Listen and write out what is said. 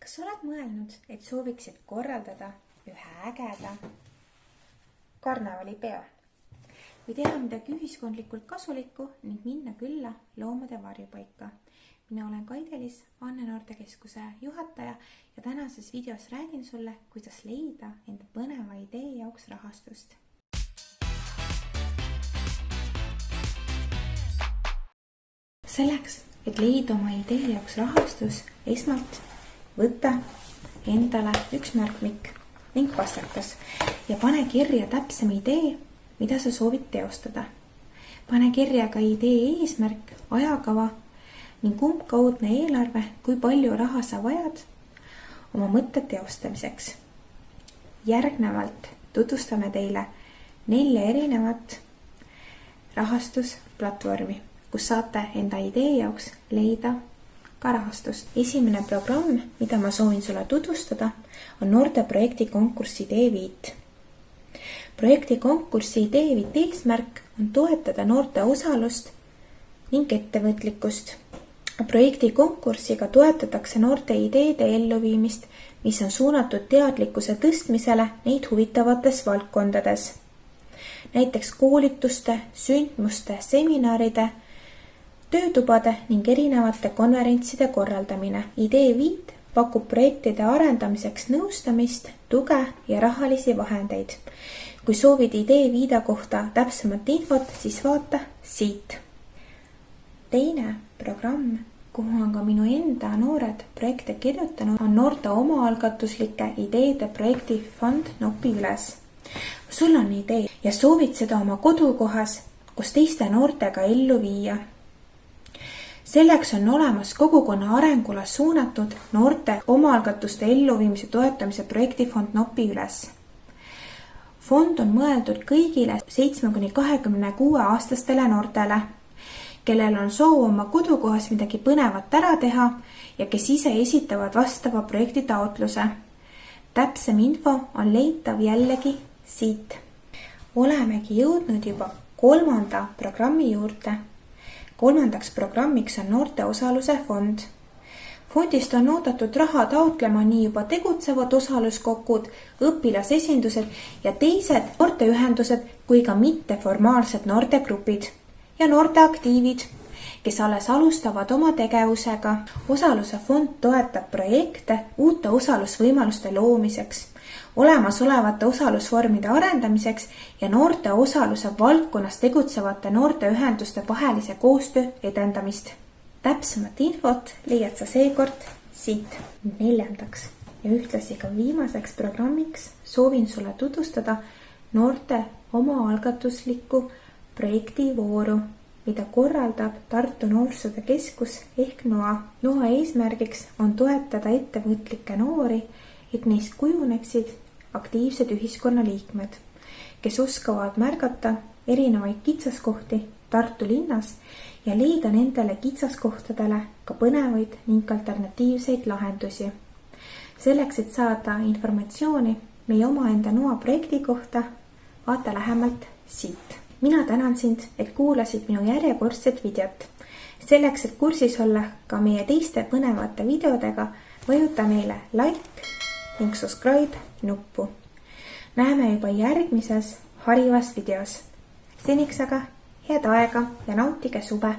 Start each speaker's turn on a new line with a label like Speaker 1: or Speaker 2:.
Speaker 1: Kas sa oled mõelnud, et sooviksid korraldada ühe ägeda karnevalipeo või teha midagi ühiskondlikult kasulikku ning minna külla loomade varjupaika? Mina olen Kaidelis, Anne Noortekeskuse juhataja ja tänases videos räägin sulle, kuidas leida enda põneva idee jaoks rahastust. Selleks, et leida oma idee jaoks rahastus, esmalt võta endale üks märkmik ning pastakas ja pane kirja täpsem idee, mida sa soovid teostada. Pane kirja ka idee eesmärk, ajakava ning umbkaudne eelarve, kui palju raha sa vajad oma mõtte teostamiseks. Järgnevalt tutvustame teile 4 erinevat rahastusplatvormi, kus saate enda idee jaoks leida ka rahastust. Esimene programm, mida ma soovin sulle tutvustada, on noorte projekti konkurssi Idee5. Projekti konkurssi Idee5 eesmärk on toetada noorte osalust ning ettevõtlikkust. Projekti konkursiga toetatakse noorte ideede elluviimist, mis on suunatud teadlikkuse tõstmisele neid huvitavates valdkondades. Näiteks koolituste, sündmuste, seminaride, töötubade ning erinevate konverentside korraldamine. Idee5 pakub projektide arendamiseks nõustamist, tuge ja rahalisi vahendeid. Kui soovid Idee5 kohta täpsemat infot, siis vaata siit. Teine programm, kuhu on ka minu enda noored projekte kirjutanud, on noorte omaalgatuslike ideede projekti Fond Nopi üles. Sul on idee ja soovid seda oma kodukohas koos teiste noortega ellu viia. Selleks on olemas kogukonna arengule suunatud noorte omaalgatuste elluviimise toetamise projekti Fond Nopi üles. Fond on mõeldud kõigile 7–26 aastastele noortele, kellel on soov oma kodukohas midagi põnevat ära teha ja kes ise esitavad vastava projekti taotluse. Täpsem info on leitav jällegi siit. Olemegi jõudnud juba 3. programmi juurde. 3. programmiks on noorte osaluse fond. Fondist on oodatud raha taotlema nii juba tegutsevad osaluskokkud, õpilasesindused ja teised noorteühendused kui ka mitteformaalsed noortegrupid ja noorteaktiivid, kes alles alustavad oma tegevusega. Osaluse fond toetab projekte uute osalusvõimaluste loomiseks, olemasolevate osalusvormide arendamiseks ja noorte osaluse valdkonnas tegutsevate noorteühenduste vahelise koostöö edendamist. Täpsemat infot leiad sa seekord siit. 4. ja ühtlasi ka viimaseks programmiks soovin sulle tutvustada noorte omaalgatuslikku projektivooru, mida korraldab Tartu Noorsootöö Keskus ehk NOA. NOA eesmärgiks on toetada ettevõtlikke noori, et neist kujuneksid aktiivsed ühiskonnaliikmed, kes oskavad märgata erinevaid kitsaskohti Tartu linnas ja leida nendele kitsaskohtadele ka põnevaid ning alternatiivseid lahendusi. Selleks, et saada informatsiooni meie omaenda NOA projekti kohta, vaata lähemalt siit. Mina tänan sind, et kuulasid minu järjekordset videot. Selleks, et kursis olla ka meie teiste põnevate videodega, vajuta meile like ning subscribe nuppu. Näeme juba järgmises harivas videos. Seniks aga head aega ja nautige suve!